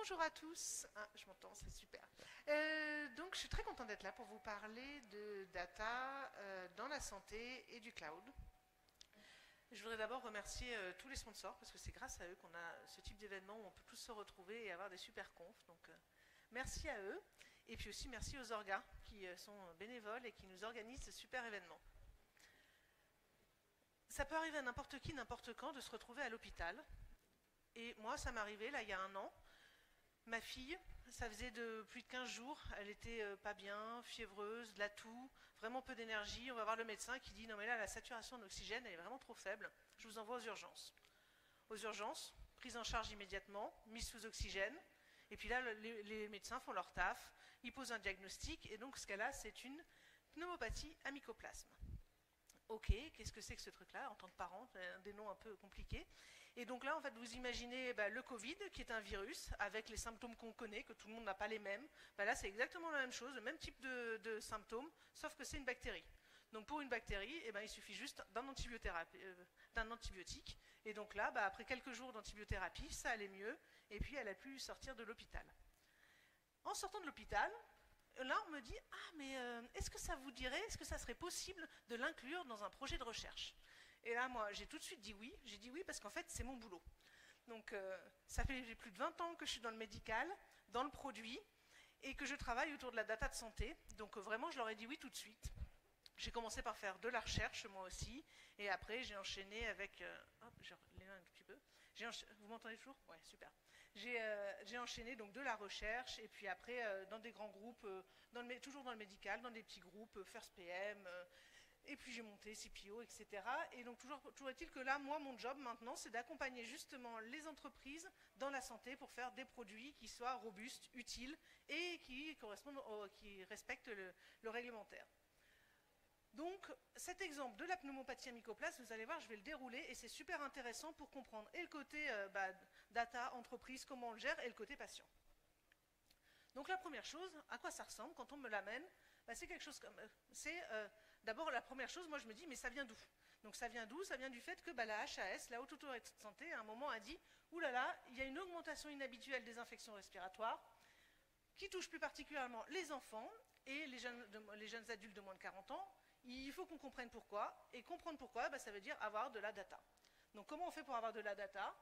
Bonjour à tous. Ah, je m'entends, c'est super. Donc, je suis très contente d'être là pour vous parler de data dans la santé et du cloud. Je voudrais d'abord remercier tous les sponsors parce que c'est grâce à eux qu'on a ce type d'événement où on peut tous se retrouver et avoir des super confs. Donc, merci à eux. Et puis aussi, merci aux orgas qui sont bénévoles et qui nous organisent ce super événement. Ça peut arriver à n'importe qui, n'importe quand, de se retrouver à l'hôpital. Et moi, ça m'est arrivé là il y a un an. Ma fille, ça faisait de plus de 15 jours, elle était pas bien, fiévreuse, de la toux, vraiment peu d'énergie. On va voir le médecin qui dit non mais là la saturation en oxygène elle est vraiment trop faible, je vous envoie aux urgences. Aux urgences, prise en charge immédiatement, mise sous oxygène, et puis là les médecins font leur taf, ils posent un diagnostic, et donc ce qu'elle a c'est une pneumopathie à mycoplasme. Ok, qu'est-ce que c'est que ce truc-là en tant que parent, des noms un peu compliqués. Et donc là, en fait, vous imaginez le Covid, qui est un virus, avec les symptômes qu'on connaît, que tout le monde n'a pas les mêmes. Là, c'est exactement la même chose, le même type de symptômes, sauf que c'est une bactérie. Donc pour une bactérie, il suffit juste d'un antibiotique. Et donc là, après quelques jours d'antibiothérapie, ça allait mieux, et puis elle a pu sortir de l'hôpital. En sortant de l'hôpital, là, on me dit « Ah, mais est-ce que ça vous dirait, est-ce que ça serait possible de l'inclure dans un projet de recherche ?» Et là, moi, j'ai tout de suite dit oui. J'ai dit oui parce qu'en fait, c'est mon boulot. Donc, ça fait plus de 20 ans que je suis dans le médical, dans le produit, et que je travaille autour de la data de santé. Donc, vraiment, je leur ai dit oui tout de suite. J'ai commencé par faire de la recherche, moi aussi, et après, j'ai enchaîné avec... hop, je l'ai un petit peu. Vous m'entendez toujours? Ouais, super. J'ai enchaîné donc de la recherche, et puis après, dans des grands groupes, toujours dans le médical, dans des petits groupes, First PM, et puis j'ai monté CPO, etc. Et donc toujours est-il que là, moi, mon job maintenant, c'est d'accompagner justement les entreprises dans la santé pour faire des produits qui soient robustes, utiles, et qui respectent le réglementaire. Donc, cet exemple de la pneumopathie à mycoplasme, vous allez voir, je vais le dérouler et c'est super intéressant pour comprendre et le côté data, entreprise, comment on le gère, et le côté patient. Donc, la première chose, à quoi ça ressemble quand on me l'amène, c'est quelque chose comme... D'abord, la première chose, moi je me dis, mais ça vient d'où? Donc, ça vient d'où? Ça vient du fait que la HAS, la Haute Autorité de Santé, à un moment a dit, oulala, il y a une augmentation inhabituelle des infections respiratoires qui touche plus particulièrement les enfants et les jeunes adultes de moins de 40 ans. Il faut qu'on comprenne pourquoi. Et comprendre pourquoi, ça veut dire avoir de la data. Donc comment on fait pour avoir de la data?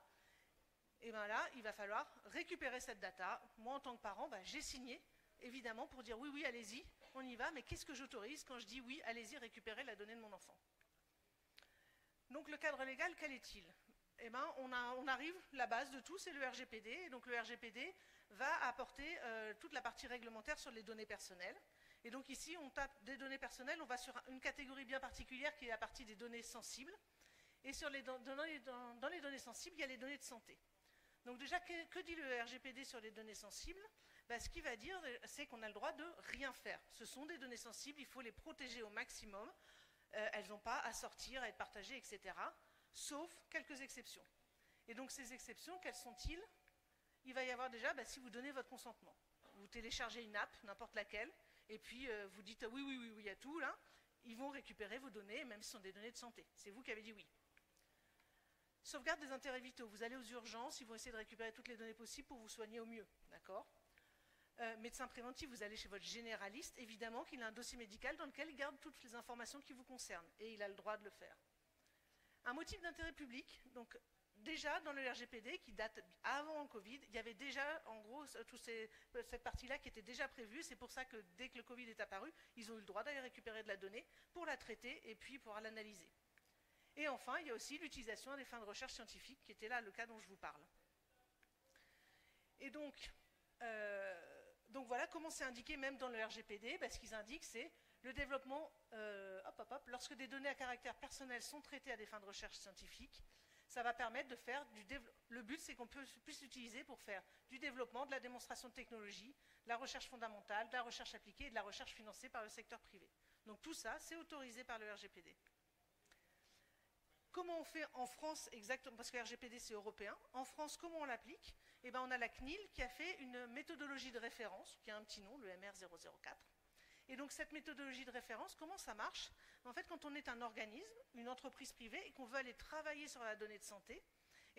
Et bien là, il va falloir récupérer cette data. Moi, en tant que parent, j'ai signé, évidemment, pour dire oui, oui, allez-y, on y va. Mais qu'est-ce que j'autorise quand je dis oui, allez-y, récupérer la donnée de mon enfant? Donc le cadre légal, quel est-il? On arrive, la base de tout, c'est le RGPD. Et donc le RGPD va apporter toute la partie réglementaire sur les données personnelles. Et donc ici, on tape des données personnelles, on va sur une catégorie bien particulière qui est la partie des données sensibles. Et dans les données sensibles, il y a les données de santé. Donc déjà, que dit le RGPD sur les données sensibles? Ce qu'il va dire, c'est qu'on a le droit de rien faire. Ce sont des données sensibles, il faut les protéger au maximum. Elles n'ont pas à sortir, à être partagées, etc. Sauf quelques exceptions. Et donc ces exceptions, quelles sont-ils? Il va y avoir déjà, si vous donnez votre consentement. Vous téléchargez une app, n'importe laquelle, et puis vous dites oui, oui, oui, oui, il y a tout là, ils vont récupérer vos données, même si ce sont des données de santé. C'est vous qui avez dit oui. Sauvegarde des intérêts vitaux. Vous allez aux urgences, ils vont essayer de récupérer toutes les données possibles pour vous soigner au mieux. D'accord? Médecin préventif, vous allez chez votre généraliste, évidemment qu'il a un dossier médical dans lequel il garde toutes les informations qui vous concernent, et il a le droit de le faire. Un motif d'intérêt public, donc déjà dans le RGPD, qui date avant le Covid, il y avait déjà en gros cette partie-là qui était déjà prévue. C'est pour ça que dès que le Covid est apparu, ils ont eu le droit d'aller récupérer de la donnée pour la traiter et puis pour l'analyser. Et enfin, il y a aussi l'utilisation à des fins de recherche scientifique, qui était là le cas dont je vous parle. Et donc voilà comment c'est indiqué même dans le RGPD. Ce qu'ils indiquent, c'est le développement, lorsque des données à caractère personnel sont traitées à des fins de recherche scientifique, ça va permettre de faire du développement. Le but, c'est qu'on puisse l'utiliser pour faire du développement, de la démonstration de technologie, de la recherche fondamentale, de la recherche appliquée et de la recherche financée par le secteur privé. Donc tout ça, c'est autorisé par le RGPD. Comment on fait en France exactement? Parce que le RGPD, c'est européen. En France, comment on l'applique? On a la CNIL qui a fait une méthodologie de référence, qui a un petit nom, le MR004. Et donc cette méthodologie de référence, comment ça marche? En fait, quand on est un organisme, une entreprise privée, et qu'on veut aller travailler sur la donnée de santé,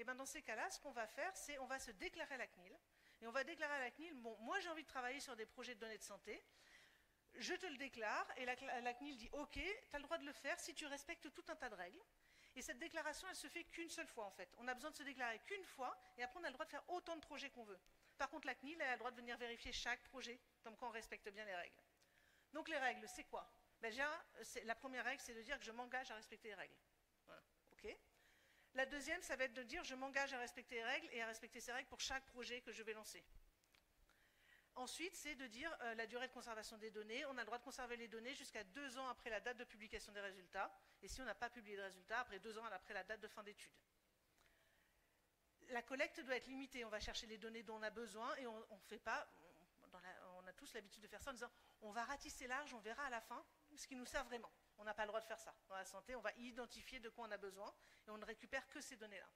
dans ces cas-là, ce qu'on va faire, c'est on va se déclarer à la CNIL. Et on va déclarer à la CNIL, bon, moi j'ai envie de travailler sur des projets de données de santé, je te le déclare, et la CNIL dit, ok, tu as le droit de le faire si tu respectes tout un tas de règles. Et cette déclaration, elle se fait qu'une seule fois en fait. On a besoin de se déclarer qu'une fois, et après on a le droit de faire autant de projets qu'on veut. Par contre, la CNIL, elle a le droit de venir vérifier chaque projet, comme quand on respecte bien les règles. Donc les règles, c'est quoi? Ben, déjà, la première règle, c'est de dire que je m'engage à respecter les règles. Voilà. Ok. La deuxième, ça va être de dire je m'engage à respecter les règles et à respecter ces règles pour chaque projet que je vais lancer. Ensuite, c'est de dire la durée de conservation des données. On a le droit de conserver les données jusqu'à 2 ans après la date de publication des résultats. Et si on n'a pas publié de résultats, après 2 ans après la date de fin d'études. La collecte doit être limitée. On va chercher les données dont on a besoin et on ne fait pas... on a tous l'habitude de faire ça en disant on va ratisser large, on verra à la fin ce qui nous sert vraiment. On n'a pas le droit de faire ça. Dans la santé, on va identifier de quoi on a besoin et on ne récupère que ces données-là.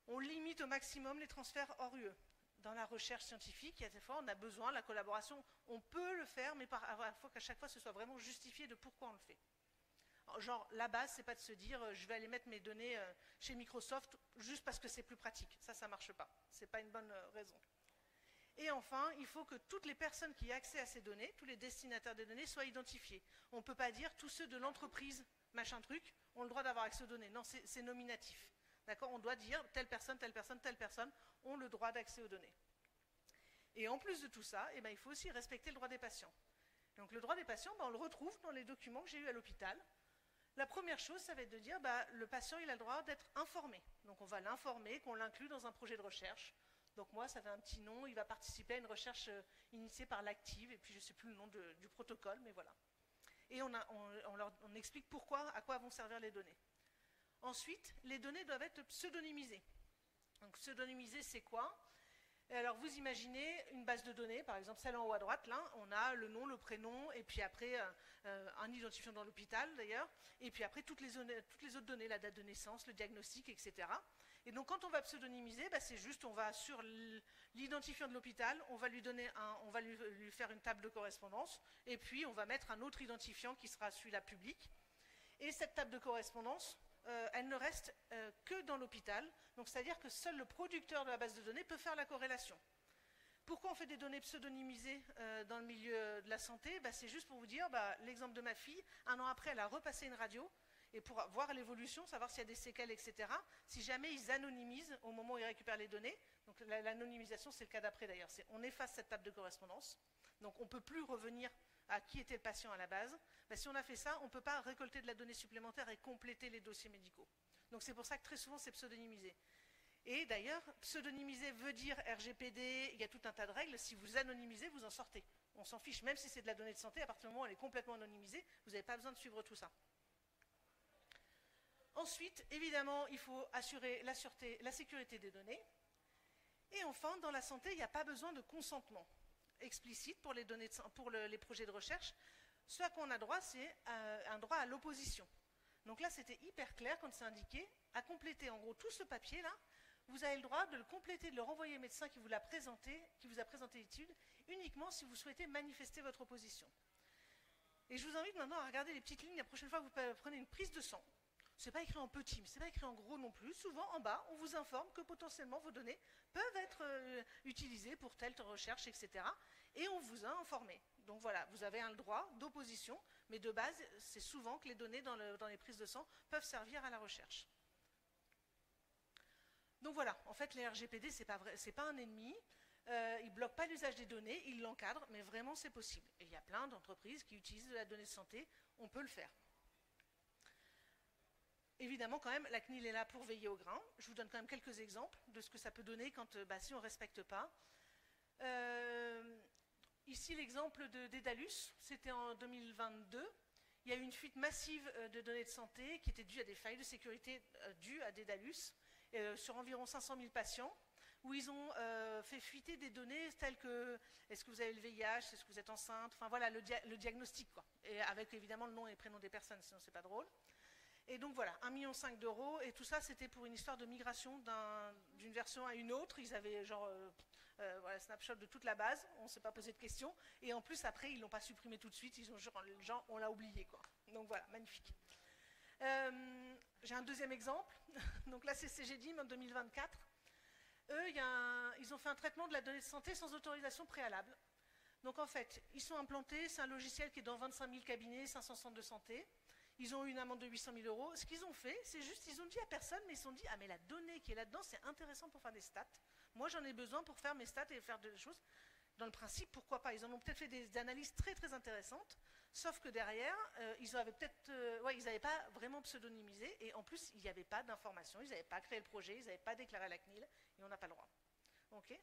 On limite au maximum les transferts hors UE. Dans la recherche scientifique, il y a des fois, on a besoin de la collaboration. On peut le faire, mais il faut qu'à chaque fois, ce soit vraiment justifié de pourquoi on le fait. Genre, la base, c'est pas de se dire, je vais aller mettre mes données chez Microsoft juste parce que c'est plus pratique. Ça marche pas. C'est pas une bonne raison. Et enfin, il faut que toutes les personnes qui aient accès à ces données, tous les destinataires des données, soient identifiés. On ne peut pas dire tous ceux de l'entreprise, machin truc, ont le droit d'avoir accès aux données. Non, c'est nominatif. D'accord? On doit dire telle personne, telle personne, telle personne ont le droit d'accès aux données. Et en plus de tout ça, eh ben, il faut aussi respecter le droit des patients. Donc le droit des patients, ben, on le retrouve dans les documents que j'ai eus à l'hôpital. La première chose, ça va être de dire le patient il a le droit d'être informé. Donc on va l'informer, qu'on l'inclut dans un projet de recherche. Donc moi, ça fait un petit nom, il va participer à une recherche initiée par l'Active, et puis je ne sais plus le nom du protocole, mais voilà. Et on explique pourquoi, à quoi vont servir les données. Ensuite, les données doivent être pseudonymisées. Donc pseudonymiser, c'est quoi? Et alors vous imaginez une base de données, par exemple celle en haut à droite, là, on a le nom, le prénom, et puis après un identifiant dans l'hôpital d'ailleurs, et puis après toutes les autres données, la date de naissance, le diagnostic, etc. Et donc quand on va pseudonymiser, c'est juste on va sur l'identifiant de l'hôpital, on va lui faire une table de correspondance, et puis on va mettre un autre identifiant qui sera celui-là public. Et cette table de correspondance, elle ne reste que dans l'hôpital, donc c'est-à-dire que seul le producteur de la base de données peut faire la corrélation. Pourquoi on fait des données pseudonymisées dans le milieu de la santé? C'est juste pour vous dire, l'exemple de ma fille, 1 an après, elle a repassé une radio, et pour voir l'évolution, savoir s'il y a des séquelles, etc., si jamais ils anonymisent au moment où ils récupèrent les données, donc l'anonymisation c'est le cas d'après d'ailleurs, on efface cette table de correspondance, donc on ne peut plus revenir à qui était le patient à la base. Si on a fait ça, on ne peut pas récolter de la donnée supplémentaire et compléter les dossiers médicaux. Donc c'est pour ça que très souvent c'est pseudonymisé. Et d'ailleurs, pseudonymiser veut dire RGPD, il y a tout un tas de règles, si vous anonymisez, vous en sortez. On s'en fiche, même si c'est de la donnée de santé, à partir du moment où elle est complètement anonymisée, vous n'avez pas besoin de suivre tout ça. Ensuite, évidemment, il faut assurer la sûreté, la sécurité des données. Et enfin, dans la santé, il n'y a pas besoin de consentement explicite pour les projets de recherche. Ce à quoi on a droit, c'est un droit à l'opposition. Donc là, c'était hyper clair quand c'est indiqué, à compléter en gros tout ce papier-là, vous avez le droit de le compléter, de le renvoyer au médecin qui vous a présenté l'étude, uniquement si vous souhaitez manifester votre opposition. Et je vous invite maintenant à regarder les petites lignes la prochaine fois que vous prenez une prise de sang. Ce n'est pas écrit en petit, mais ce n'est pas écrit en gros non plus. Souvent, en bas, on vous informe que potentiellement vos données peuvent être utilisées pour telle recherche, etc. Et on vous a informé. Donc voilà, vous avez un droit d'opposition, mais de base, c'est souvent que les données dans les prises de sang peuvent servir à la recherche. Donc voilà, en fait, les RGPD, ce n'est pas un ennemi. Ils ne bloquent pas l'usage des données, ils l'encadrent, mais vraiment, c'est possible. Et il y a plein d'entreprises qui utilisent de la donnée de santé, on peut le faire. Évidemment, quand même, la CNIL est là pour veiller au grain. Je vous donne quand même quelques exemples de ce que ça peut donner si on ne respecte pas. Ici, l'exemple de Dédalus, c'était en 2022. Il y a eu une fuite massive de données de santé qui était due à des failles de sécurité dues à Dédalus sur environ 500 000 patients, où ils ont fait fuiter des données telles que est-ce que vous avez le VIH, est-ce que vous êtes enceinte, enfin voilà, le diagnostic, quoi. Et avec évidemment le nom et le prénom des personnes, sinon c'est pas drôle. Et donc voilà, 1,5 million d'euros, et tout ça c'était pour une histoire de migration d'une version à une autre. Ils avaient genre voilà, snapshot de toute la base, on ne s'est pas posé de questions, et en plus après ils ne l'ont pas supprimé tout de suite, ils ont genre on l'a oublié, quoi. Donc voilà, magnifique. J'ai un deuxième exemple, donc là c'est CGDIM en 2024. eux, ils ont fait un traitement de la donnée de santé sans autorisation préalable. Donc en fait, ils sont implantés, c'est un logiciel qui est dans 25 000 cabinets, 500 centres de santé. Ils ont eu une amende de 800 000 euros. Ce qu'ils ont fait, c'est juste, ils ont dit à personne, mais ils se sont dit, ah mais la donnée qui est là-dedans, c'est intéressant pour faire des stats. Moi, j'en ai besoin pour faire mes stats et faire des choses. Dans le principe, pourquoi pas? Ils en ont peut-être fait des analyses très très intéressantes, sauf que derrière, ils avaient peut-être, ils n'avaient pas vraiment pseudonymisé, et en plus, il n'y avait pas d'informations, ils n'avaient pas créé le projet, ils n'avaient pas déclaré à la CNIL, et on n'a pas le droit. Ok.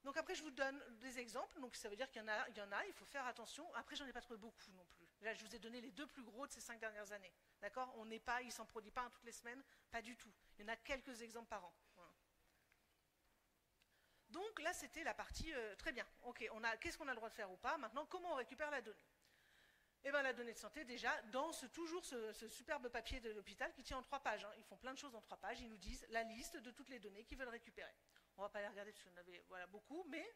Donc après, je vous donne des exemples. Donc ça veut dire qu'il y en a, il faut faire attention. Après, j'en ai pas trouvé beaucoup non plus. Là, je vous ai donné les 2 plus gros de ces 5 dernières années. D'accord? On n'est pas, il s'en produit pas un toutes les semaines, pas du tout. Il y en a quelques exemples par an. Voilà. Donc là, c'était la partie très bien. Ok, qu'est-ce qu'on a le droit de faire ou pas? Maintenant, comment on récupère la donnée? Eh bien, la donnée de santé, déjà, dans toujours ce superbe papier de l'hôpital qui tient en 3 pages. Hein. Ils font plein de choses en 3 pages. Ils nous disent la liste de toutes les données qu'ils veulent récupérer. On ne va pas les regarder parce qu'on avait beaucoup, mais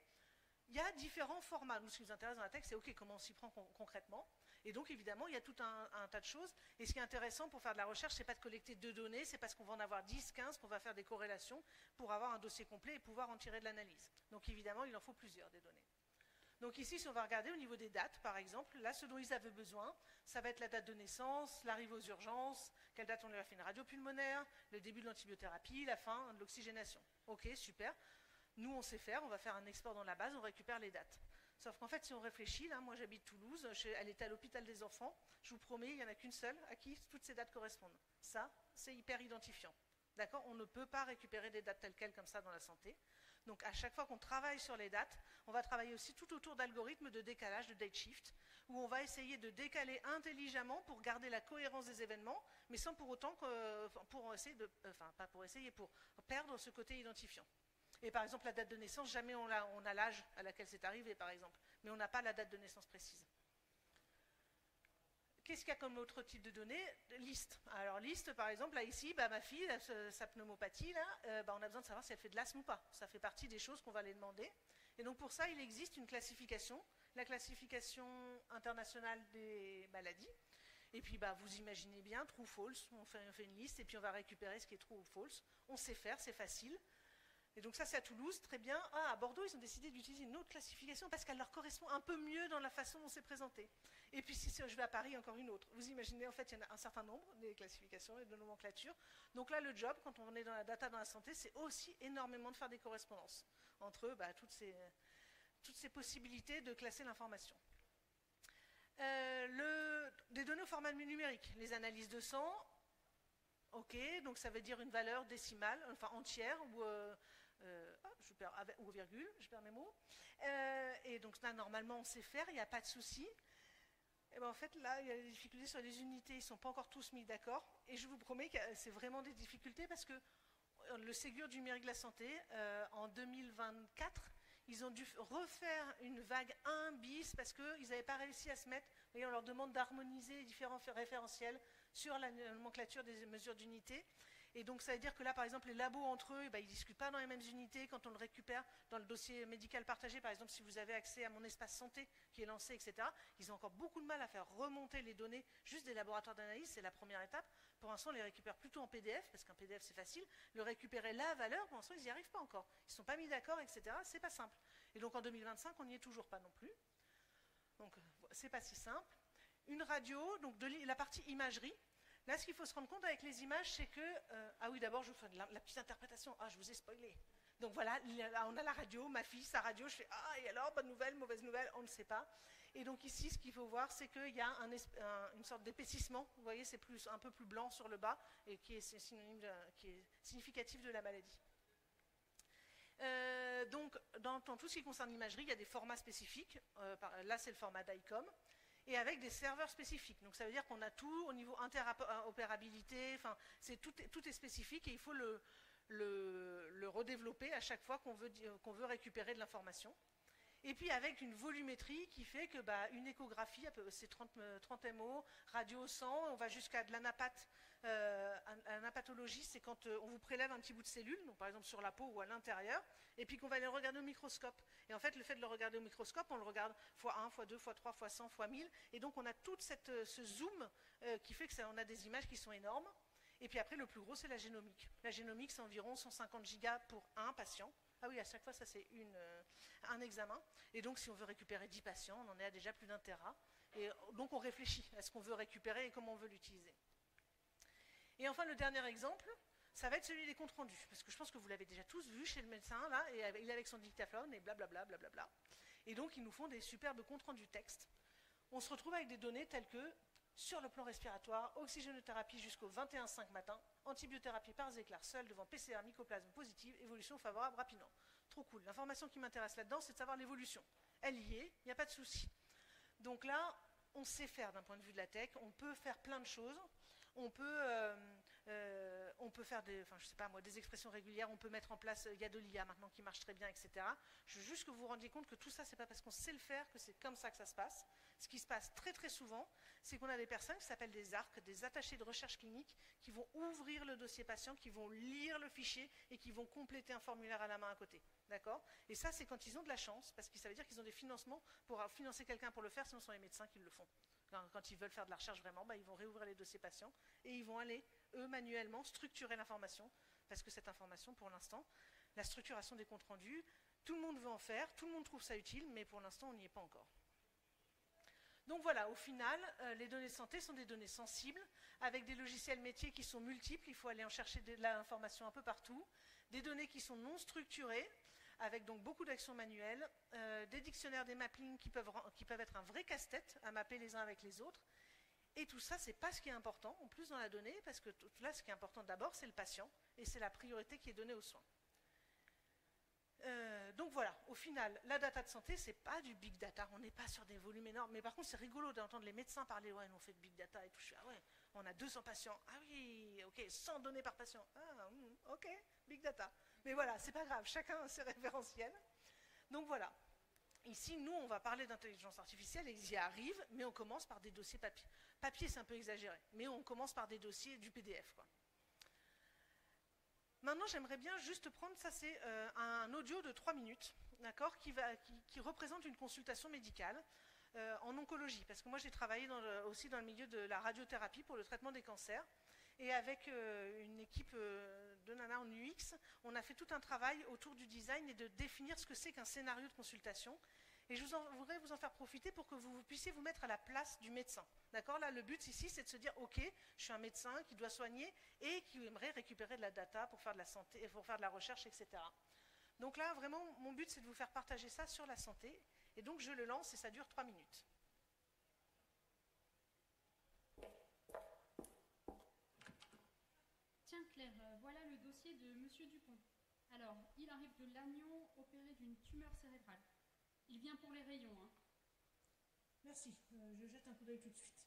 il y a différents formats. Nous, ce qui nous intéresse dans la texte, c'est OK, comment on s'y prend concrètement. Et donc, évidemment, il y a tout un tas de choses. Et ce qui est intéressant pour faire de la recherche, c'est pas de collecter 2 données, c'est parce qu'on va en avoir 10, 15, qu'on va faire des corrélations pour avoir un dossier complet et pouvoir en tirer de l'analyse. Donc, évidemment, il en faut plusieurs des données. Donc ici, si on va regarder au niveau des dates, par exemple, là, ce dont ils avaient besoin, ça va être la date de naissance, l'arrivée aux urgences, quelle date on leur a fait une radio pulmonaire, le début de l'antibiothérapie, la fin de l'oxygénation. Ok, super. Nous, on sait faire, on va faire un export dans la base, on récupère les dates. Sauf qu'en fait, si on réfléchit, là, moi j'habite Toulouse, elle était à l'hôpital des enfants, je vous promets, il n'y en a qu'une seule à qui toutes ces dates correspondent. Ça, c'est hyper identifiant. D'accord? On ne peut pas récupérer des dates telles quelles comme ça dans la santé. Donc à chaque fois qu'on travaille sur les dates, on va travailler aussi tout autour d'algorithmes de décalage, de date shift, où on va essayer de décaler intelligemment pour garder la cohérence des événements, mais sans pour autant pour perdre ce côté identifiant. Et par exemple, la date de naissance, jamais on a l'âge à laquelle c'est arrivé, par exemple, mais on n'a pas la date de naissance précise. Qu'est-ce qu'il y a comme autre type de données? Liste. Alors liste, par exemple, là ici, ma fille, sa pneumopathie, là, on a besoin de savoir si elle fait de l'asthme ou pas. Ça fait partie des choses qu'on va aller demander. Et donc pour ça, il existe une classification, la classification internationale des maladies. Et puis vous imaginez bien, true, false, on fait une liste et puis on va récupérer ce qui est true ou false. On sait faire, c'est facile. Et donc ça c'est à Toulouse, très bien. Ah, à Bordeaux, ils ont décidé d'utiliser une autre classification parce qu'elle leur correspond un peu mieux dans la façon dont c'est présenté. Et puis si je vais à Paris, encore une autre. Vous imaginez, en fait, il y en a un certain nombre des classifications et de nomenclatures. Donc là, le job, quand on est dans la data dans la santé, c'est aussi énormément de faire des correspondances entre toutes ces possibilités de classer l'information. Des données au format numérique, les analyses de sang, ok, donc ça veut dire une valeur décimale, enfin entière, ou virgule, je perds mes mots. Et donc là, normalement, on sait faire, il n'y a pas de souci. Et en fait, là, il y a des difficultés sur les unités, ils ne sont pas encore tous mis d'accord. Et je vous promets que c'est vraiment des difficultés parce que le Ségur du numérique de la santé, en 2024, ils ont dû refaire une vague 1 bis parce qu'ils n'avaient pas réussi à se mettre, et on leur demande d'harmoniser les différents référentiels sur la nomenclature des mesures d'unité. Et donc ça veut dire que là, par exemple, les labos entre eux, ils ne discutent pas dans les mêmes unités. Quand on le récupère dans le dossier médical partagé, par exemple, si vous avez accès à mon espace santé qui est lancé, etc., ils ont encore beaucoup de mal à faire remonter les données juste des laboratoires d'analyse, c'est la première étape. Pour l'instant, on les récupère plutôt en PDF, parce qu'un PDF c'est facile. Le récupérer la valeur, pour l'instant, ils n'y arrivent pas encore. Ils ne sont pas mis d'accord, etc., c'est pas simple. Et donc en 2025, on n'y est toujours pas non plus. Donc c'est pas si simple. Une radio, donc la partie imagerie. Là, ce qu'il faut se rendre compte avec les images, c'est que... ah oui, d'abord, je vous fais la petite interprétation. Ah, je vous ai spoilé. Donc voilà, on a la radio, ma fille, sa radio, je fais « Ah, et alors, bonne nouvelle, mauvaise nouvelle ?» On ne sait pas. Et donc ici, ce qu'il faut voir, c'est qu'il y a une sorte d'épaississement. Vous voyez, c'est un peu plus blanc sur le bas, et qui est significatif de la maladie. Donc, dans tout ce qui concerne l'imagerie, il y a des formats spécifiques. Là, c'est le format DICOM. Et avec des serveurs spécifiques. Donc ça veut dire qu'on a tout au niveau interopérabilité, enfin, tout est spécifique et il faut le redévelopper à chaque fois qu'on veut récupérer de l'information. Et puis avec une volumétrie qui fait que une échographie, c'est 30 MO, radio 100, on va jusqu'à de l'anapath. L'anapathologie, c'est quand on vous prélève un petit bout de cellule, donc par exemple sur la peau ou à l'intérieur, et puis qu'on va le regarder au microscope. Et en fait, le fait de le regarder au microscope, on le regarde x1, x2, x3, x100, x1000, et donc on a tout ce zoom qui fait qu'on a des images qui sont énormes. Et puis après, le plus gros, c'est la génomique. La génomique, c'est environ 150 gigas pour un patient. Ah oui, à chaque fois, ça c'est un examen. Et donc, si on veut récupérer 10 patients, on en est à déjà plus d'1 Tera. Et donc, on réfléchit à ce qu'on veut récupérer et comment on veut l'utiliser. Et enfin, le dernier exemple, ça va être celui des comptes rendus. Parce que je pense que vous l'avez déjà tous vu chez le médecin, là, et il est avec son dictaphone, et blablabla, blablabla. Et donc, ils nous font des superbes comptes rendus texte. On se retrouve avec des données telles que sur le plan respiratoire, oxygénothérapie jusqu'au 21,5 matin, antibiothérapie par éclair seul devant PCR mycoplasme positive, évolution favorable rapidement. Trop cool. L'information qui m'intéresse là-dedans, c'est de savoir l'évolution. Elle y est, il n'y a pas de souci. Donc là, on sait faire d'un point de vue de la tech, on peut faire plein de choses. On peut faire je sais pas moi, des expressions régulières, on peut mettre en place, il y a de l'IA maintenant qui marche très bien, etc. Je veux juste que vous vous rendiez compte que tout ça, c'est pas parce qu'on sait le faire que c'est comme ça que ça se passe. Ce qui se passe très très souvent, c'est qu'on a des personnes qui s'appellent des ARC, des attachés de recherche clinique, qui vont ouvrir le dossier patient, qui vont lire le fichier et qui vont compléter un formulaire à la main à côté. D'accord? Et ça, c'est quand ils ont de la chance, parce que ça veut dire qu'ils ont des financements pour financer quelqu'un pour le faire, sinon ce sont les médecins qui le font. Quand ils veulent faire de la recherche vraiment, ils vont réouvrir les dossiers patients et ils vont aller, eux, manuellement, structurer l'information, parce que cette information, pour l'instant, la structuration des comptes rendus, tout le monde veut en faire, tout le monde trouve ça utile, mais pour l'instant, on n'y est pas encore. Donc voilà, au final, les données de santé sont des données sensibles, avec des logiciels métiers qui sont multiples, il faut aller en chercher de l'information un peu partout, des données qui sont non structurées, avec donc beaucoup d'actions manuelles, des dictionnaires, des mappings qui peuvent être un vrai casse-tête à mapper les uns avec les autres. Et tout ça, c'est pas ce qui est important, en plus dans la donnée, parce que là, ce qui est important d'abord, c'est le patient, et c'est la priorité qui est donnée aux soins. Donc voilà, au final, la data de santé, c'est pas du big data, on n'est pas sur des volumes énormes, mais par contre, c'est rigolo d'entendre les médecins parler, ouais, nous on fait de big data et tout, je suis, ah ouais, on a 200 patients, ah oui, ok, 100 données par patient, ok, big data. Mais voilà, c'est pas grave, chacun a ses référentiels. Donc voilà, ici, nous, on va parler d'intelligence artificielle, et ils y arrivent, mais on commence par des dossiers papier. Papier, c'est un peu exagéré, mais on commence par des dossiers du PDF, quoi. Maintenant, j'aimerais bien juste prendre, ça c'est un audio de 3 minutes, d'accord, qui représente une consultation médicale en oncologie, parce que moi j'ai travaillé aussi dans le milieu de la radiothérapie pour le traitement des cancers, et avec une équipe de nanas en UX, on a fait tout un travail autour du design et de définir ce que c'est qu'un scénario de consultation. Et je voudrais vous en faire profiter pour que vous puissiez vous mettre à la place du médecin. D'accord? Là, le but ici, c'est de se dire, ok, je suis un médecin qui doit soigner et qui aimerait récupérer de la data pour faire de la santé, pour faire de la recherche, etc. Donc là, vraiment, mon but, c'est de vous faire partager ça sur la santé. Et donc, je le lance et ça dure 3 minutes. Tiens Claire, voilà le dossier de Monsieur Dupont. Alors, il arrive de Lannion, opéré d'une tumeur cérébrale. Il vient pour les rayons, hein. Merci, je jette un coup d'œil tout de suite.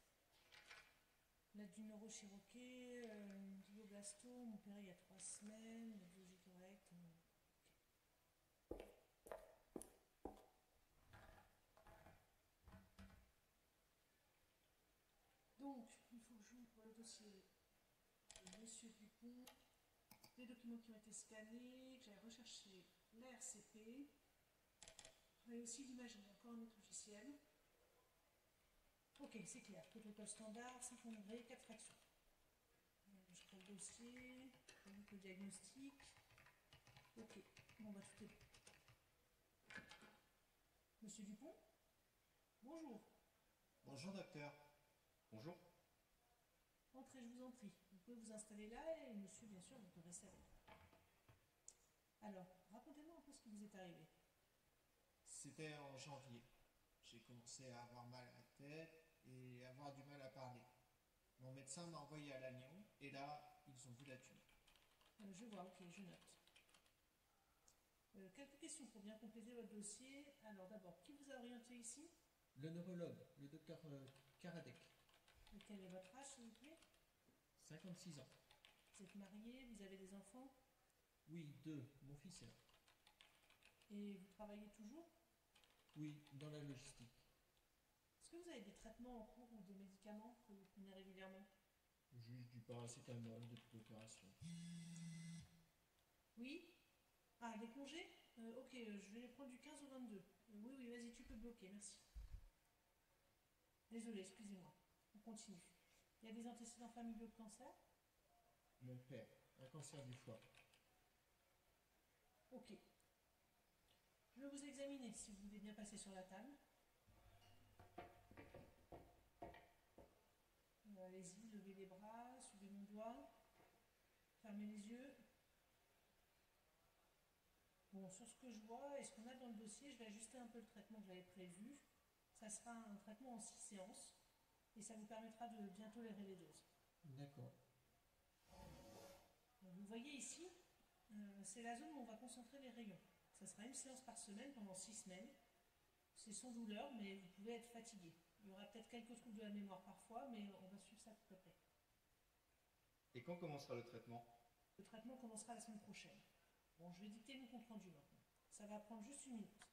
Là, du neurochiroqué, glioblastome, opéré il y a 3 semaines, la biologie correcte. Donc, il faut que j'ouvre le dossier de Monsieur Dupont, les documents qui ont été scannés, que j'aille rechercher l'ARCP, et aussi l'imagine, encore un autre logiciel. Ok, c'est clair, protocole standard, 50 degrés, 4 fractions. Je crée le dossier, le diagnostic. Ok, bon bah tout est bon. Monsieur Dupont, bonjour. Bonjour docteur. Bonjour. Entrez, je vous en prie. Vous pouvez vous installer là et monsieur, bien sûr, vous pouvez rester avec. Alors, racontez-moi un peu ce qui vous est arrivé. C'était en janvier. J'ai commencé à avoir mal à la tête et avoir du mal à parler. Mon médecin m'a envoyé à Lannion et là, ils ont vu la tumeur. Je vois, ok, je note. Quelques questions pour bien compléter votre dossier. Alors d'abord, qui vous a orienté ici? Le neurologue, le docteur Karadec. Et quel est votre âge, s'il vous plaît? 56 ans. Vous êtes marié, vous avez des enfants? Oui, 2, mon fils est là. Et vous travaillez toujours? Oui, dans la logistique. Est-ce que vous avez des traitements en cours ou des médicaments que vous prenez régulièrement? Juste du paracétamol depuis l'opération. Oui? Ah, des congés? Ok, je vais les prendre du 15 au 22. Oui, vas-y, tu peux bloquer, merci. Désolé, excusez-moi. On continue. Il y a des antécédents familiaux de cancer? Mon père, un cancer du foie. Ok. Je vais vous examiner si vous voulez bien passer sur la table. Allez-y, levez les bras, suivez mon doigt, fermez les yeux. Bon, sur ce que je vois et ce qu'on a dans le dossier, je vais ajuster un peu le traitement que j'avais prévu. Ça sera un traitement en 6 séances et ça vous permettra de bien tolérer les doses. D'accord. Donc, vous voyez ici, c'est la zone où on va concentrer les rayons. Ça sera une séance par semaine pendant 6 semaines. C'est sans douleur, mais vous pouvez être fatigué. Il y aura peut-être quelques troubles de la mémoire parfois, mais on va suivre ça de très près. Et quand commencera le traitement? Le traitement commencera la semaine prochaine. Bon, je vais dicter mon compte rendu maintenant. Ça va prendre juste 1 minute.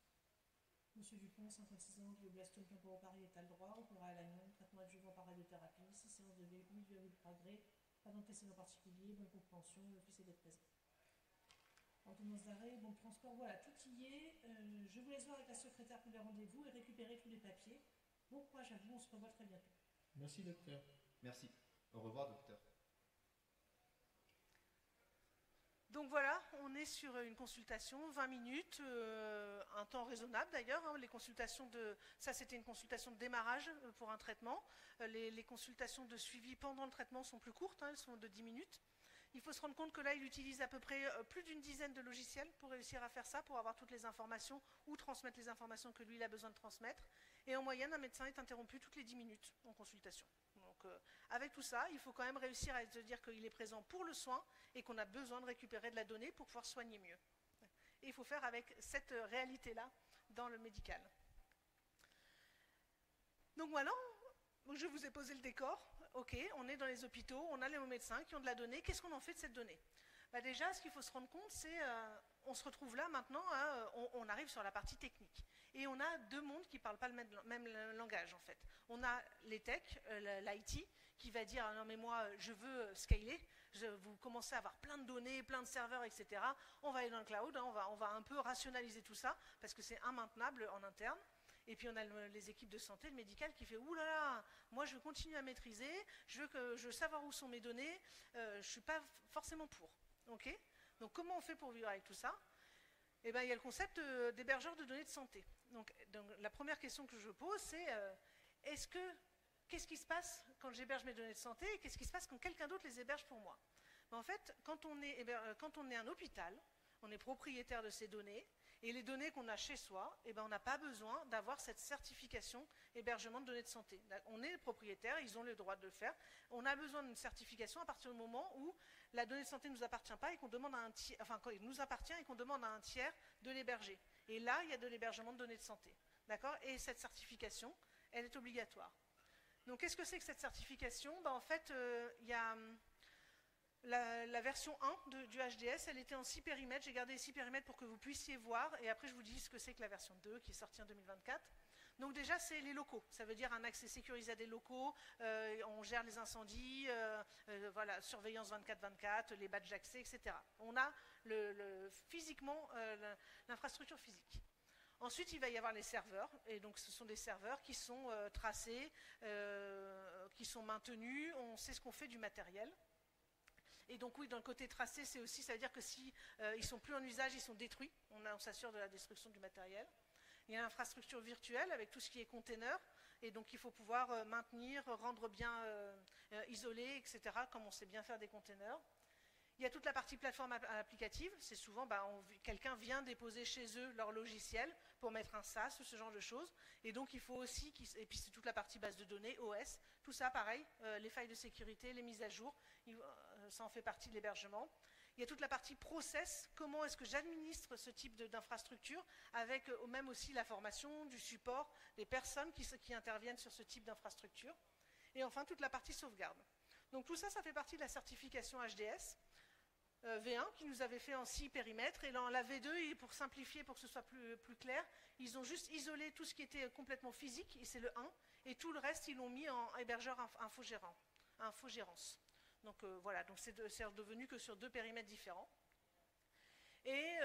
Monsieur Dupont, 56 ans, glioblastome temporopariétal droit, opéré à l'agnon, traitement adjuvant par radiothérapie, 6 séances de 8,3 degrés, pas d'antécédent particulier, bonne compréhension, l'office est d'être présent. Ordonnance d'arrêt, bon de transport, voilà, tout y est. Je vous laisse voir avec la secrétaire pour les rendez-vous et récupérer tous les papiers. Bon courage à vous, on se revoit très bientôt. Merci, docteur. Merci. Au revoir, docteur. Donc voilà, on est sur une consultation, 20 minutes, un temps raisonnable d'ailleurs. Hein, les consultations ça c'était une consultation de démarrage pour un traitement. Les consultations de suivi pendant le traitement sont plus courtes, hein, elles sont de 10 minutes. Il faut se rendre compte que là, il utilise à peu près plus d'une dizaine de logiciels pour réussir à faire ça, pour avoir toutes les informations ou transmettre les informations que lui, il a besoin de transmettre. Et en moyenne, un médecin est interrompu toutes les 10 minutes en consultation. Donc, avec tout ça, il faut quand même réussir à se dire qu'il est présent pour le soin et qu'on a besoin de récupérer de la donnée pour pouvoir soigner mieux. Et il faut faire avec cette réalité-là dans le médical. Donc voilà, je vous ai posé le décor. Ok, on est dans les hôpitaux, on a les médecins qui ont de la donnée. Qu'est-ce qu'on en fait de cette donnée? Déjà, ce qu'il faut se rendre compte, c'est on se retrouve là maintenant, hein, on arrive sur la partie technique. Et on a deux mondes qui ne parlent pas le même langage, en fait. On a les techs, l'IT, qui va dire « Non, mais moi, je veux scaler, vous commencez à avoir plein de données, plein de serveurs, etc. On va aller dans le cloud, hein, on va un peu rationaliser tout ça, parce que c'est immaintenable en interne. » Et puis on a les équipes de santé, le médical qui fait « Ouh là là, moi je veux continuer à maîtriser, je veux savoir où sont mes données, je ne suis pas forcément pour. » Okay, donc comment on fait pour vivre avec tout ça? Eh bien, il y a le concept d'hébergeur de données de santé. Donc, la première question que je pose, c'est qu'est-ce qui se passe quand j'héberge mes données de santé et qu'est-ce qui se passe quand quelqu'un d'autre les héberge pour moi? En fait, quand on est un hôpital, on est propriétaire de ces données, et les données qu'on a chez soi, eh ben, on n'a pas besoin d'avoir cette certification hébergement de données de santé. On est propriétaire, ils ont le droit de le faire. On a besoin d'une certification à partir du moment où la donnée de santé ne nous appartient pas et qu'on demande à un tiers, enfin, quand il nous appartient et qu'on demande à un tiers de l'héberger. Et là, il y a de l'hébergement de données de santé. D'accord? Et cette certification, elle est obligatoire. Donc, qu'est-ce que c'est que cette certification? En fait, il y a la version 1 du HDS, elle était en 6 périmètres. J'ai gardé les 6 périmètres pour que vous puissiez voir. Et après, je vous dis ce que c'est que la version 2 qui est sortie en 2024. Donc déjà, c'est les locaux. Ça veut dire un accès sécurisé à des locaux. On gère les incendies, voilà, surveillance 24/24, les badges d'accès, etc. On a physiquement l'infrastructure physique. Ensuite, il va y avoir les serveurs. Et donc, ce sont des serveurs qui sont tracés, qui sont maintenus. On sait ce qu'on fait du matériel. Et donc oui, dans le côté tracé, c'est aussi, ça veut dire que si ils sont plus en usage, ils sont détruits. On s'assure de la destruction du matériel. Il y a l'infrastructure virtuelle avec tout ce qui est container. Et donc il faut pouvoir maintenir, rendre bien isolé, etc., comme on sait bien faire des containers. Il y a toute la partie plateforme applicative. C'est souvent, quelqu'un vient déposer chez eux leur logiciel pour mettre un SaaS ou ce genre de choses. Et donc il faut aussi, et puis c'est toute la partie base de données, OS, tout ça pareil, les failles de sécurité, les mises à jour, ça en fait partie de l'hébergement. Il y a toute la partie process, comment est-ce que j'administre ce type d'infrastructure, avec même aussi la formation, du support, des personnes qui interviennent sur ce type d'infrastructure. Et enfin, toute la partie sauvegarde. Donc tout ça, ça fait partie de la certification HDS. V1 qui nous avait fait en 6 périmètres, et dans la V2, et pour simplifier, pour que ce soit plus clair, ils ont juste isolé tout ce qui était complètement physique, et c'est le 1, et tout le reste, ils l'ont mis en hébergeur infogérance. Donc voilà, donc c'est devenu que sur 2 périmètres différents. Et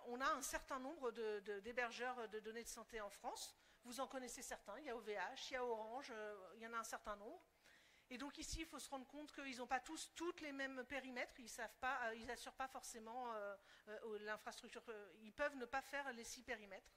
on a un certain nombre d'hébergeurs de données de santé en France. Vous en connaissez certains, il y a OVH, il y a Orange, il y en a un certain nombre. Et donc ici, il faut se rendre compte qu'ils n'ont pas tous toutes les mêmes périmètres, ils n'assurent pas forcément l'infrastructure, ils peuvent ne pas faire les 6 périmètres.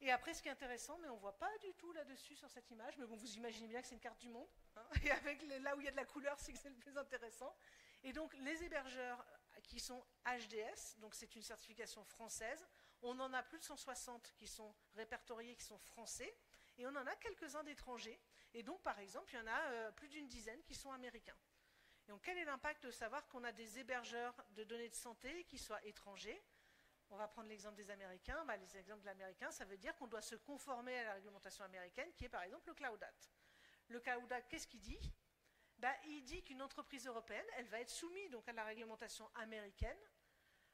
Et après, ce qui est intéressant, mais on ne voit pas du tout là-dessus sur cette image, mais bon, vous imaginez bien que c'est une carte du monde, hein, et avec là où il y a de la couleur, c'est que c'est le plus intéressant. Et donc, les hébergeurs qui sont HDS, donc c'est une certification française, on en a plus de 160 qui sont répertoriés, qui sont français, et on en a quelques-uns d'étrangers. Et donc, par exemple, il y en a plus d'une dizaine qui sont américains. Et donc, quel est l'impact de savoir qu'on a des hébergeurs de données de santé qui soient étrangers? On va prendre l'exemple des Américains. Les exemples de l'Américain, ça veut dire qu'on doit se conformer à la réglementation américaine, qui est par exemple le Cloud Act. Le Cloud Act, qu'est-ce qu'il dit? Il dit qu'une entreprise européenne, elle va être soumise donc, à la réglementation américaine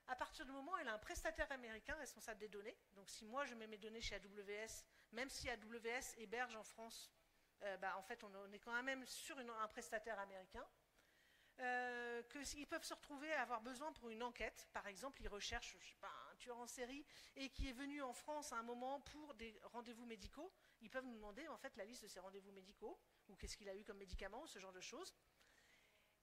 à partir du moment où elle a un prestataire américain responsable des données. Donc si moi je mets mes données chez AWS, même si AWS héberge en France, en fait on est quand même sur un prestataire américain, qu'ils peuvent se retrouver à avoir besoin pour une enquête. Par exemple, ils recherchent, je sais pas, un tueur en série et qui est venu en France à un moment pour des rendez-vous médicaux. Ils peuvent nous demander en fait la liste de ses rendez-vous médicaux ou qu'est-ce qu'il a eu comme médicament, ce genre de choses.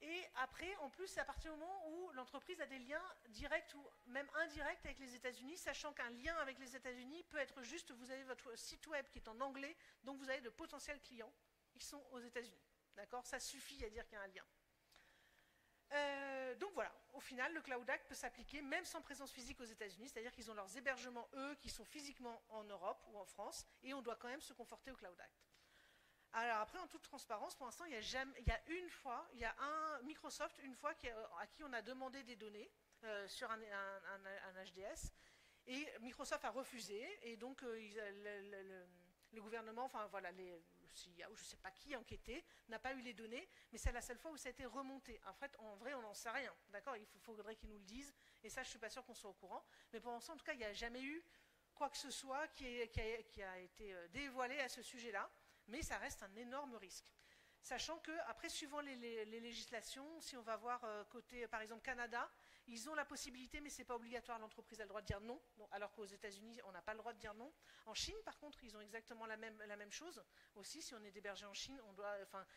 Et après, en plus, c'est à partir du moment où l'entreprise a des liens directs ou même indirects avec les États-Unis, sachant qu'un lien avec les États-Unis peut être juste, vous avez votre site web qui est en anglais, donc vous avez de potentiels clients qui sont aux États-Unis. D'accord? Ça suffit à dire qu'il y a un lien. Donc voilà, au final, le Cloud Act peut s'appliquer même sans présence physique aux États-Unis, c'est-à-dire qu'ils ont leurs hébergements, eux, qui sont physiquement en Europe ou en France, et on doit quand même se conforter au Cloud Act. Alors après, en toute transparence, pour l'instant, il y a un Microsoft, une fois, à qui on a demandé des données sur un HDS, et Microsoft a refusé, et donc le gouvernement, enfin voilà, le CEO, je ne sais pas qui enquêtait, n'a pas eu les données, mais c'est la seule fois où ça a été remonté. En fait, en vrai, on n'en sait rien, d'accord? Il faudrait qu'ils nous le disent, et ça, je ne suis pas sûre qu'on soit au courant. Mais pour l'instant, en tout cas, il n'y a jamais eu quoi que ce soit qui a été dévoilé à ce sujet-là, mais ça reste un énorme risque. Sachant que, après, suivant les législations, si on va voir côté, par exemple, Canada, ils ont la possibilité, mais ce n'est pas obligatoire, l'entreprise a le droit de dire non, alors qu'aux États-Unis, on n'a pas le droit de dire non. En Chine, par contre, ils ont exactement la même chose. Aussi, si on est hébergé en Chine,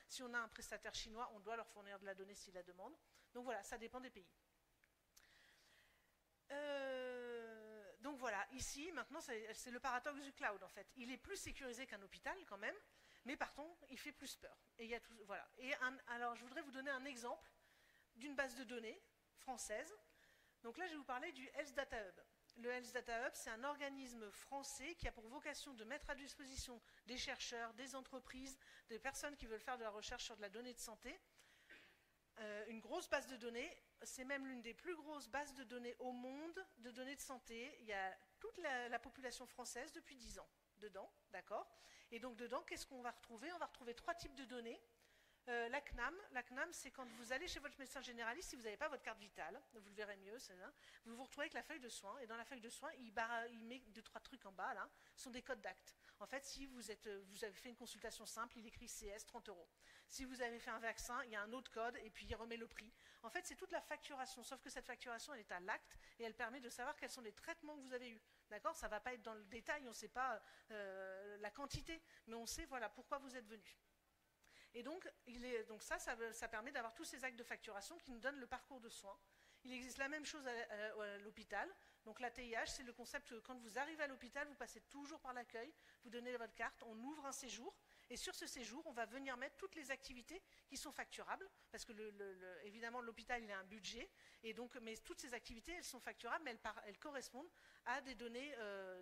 si on a un prestataire chinois, on doit leur fournir de la donnée s'ils la demandent. Donc voilà, ça dépend des pays. Donc voilà, ici, maintenant, c'est le paradoxe du cloud, en fait. Il est plus sécurisé qu'un hôpital, quand même, mais par contre, il fait plus peur. Et il y a tout, voilà. Alors, je voudrais vous donner un exemple d'une base de données française. Donc là, je vais vous parler du Health Data Hub. Le Health Data Hub, c'est un organisme français qui a pour vocation de mettre à disposition des chercheurs, des entreprises, des personnes qui veulent faire de la recherche sur de la donnée de santé, une grosse base de données. C'est même l'une des plus grosses bases de données au monde de données de santé. Il y a toute la population française depuis 10 ans dedans, d'accord? Et donc dedans, qu'est-ce qu'on va retrouver? On va retrouver 3 types de données. La CNAM, c'est quand vous allez chez votre médecin généraliste, si vous n'avez pas votre carte vitale, vous le verrez mieux, vous vous retrouvez avec la feuille de soins, et dans la feuille de soins, il met 2-3 trucs en bas, là, sont des codes d'actes. En fait, si vous avez fait une consultation simple, il écrit CS, 30 €. Si vous avez fait un vaccin, il y a un autre code, et puis il remet le prix. En fait, c'est toute la facturation, sauf que cette facturation, elle est à l'acte, et elle permet de savoir quels sont les traitements que vous avez eus. D'accord? Ça ne va pas être dans le détail, on ne sait pas la quantité, mais on sait voilà, pourquoi vous êtes venu. Et donc, ça permet d'avoir tous ces actes de facturation qui nous donnent le parcours de soins. Il existe la même chose à l'hôpital. Donc l'ATIH, c'est le concept que quand vous arrivez à l'hôpital, vous passez toujours par l'accueil, vous donnez votre carte, on ouvre un séjour, et sur ce séjour, on va venir mettre toutes les activités qui sont facturables, parce que évidemment, l'hôpital, il a un budget, et donc, mais toutes ces activités, elles sont facturables, mais elles correspondent à des données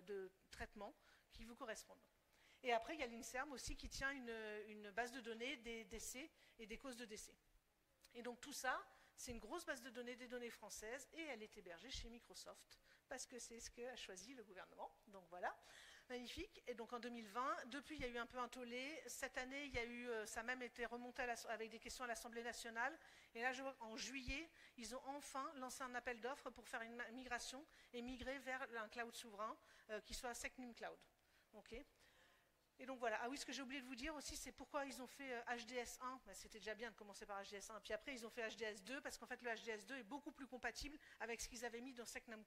de traitement qui vous correspondent. Et après, il y a l'INSERM aussi qui tient une base de données des décès et des causes de décès. Et donc tout ça, c'est une grosse base de données des données françaises et elle est hébergée chez Microsoft parce que c'est ce qu'a choisi le gouvernement. Donc voilà, magnifique. Et donc en 2020, depuis il y a eu un peu un tollé. Cette année, ça a même été remonté avec des questions à l'Assemblée nationale. Et là, je vois qu'en juillet, ils ont enfin lancé un appel d'offres pour faire une migration et migrer vers un cloud souverain qui soit SecNum Cloud. Okay. Et donc voilà, ah oui, ce que j'ai oublié de vous dire aussi, c'est pourquoi ils ont fait HDS1. Ben, c'était déjà bien de commencer par HDS1, puis après ils ont fait HDS2, parce qu'en fait le HDS2 est beaucoup plus compatible avec ce qu'ils avaient mis dans Secnum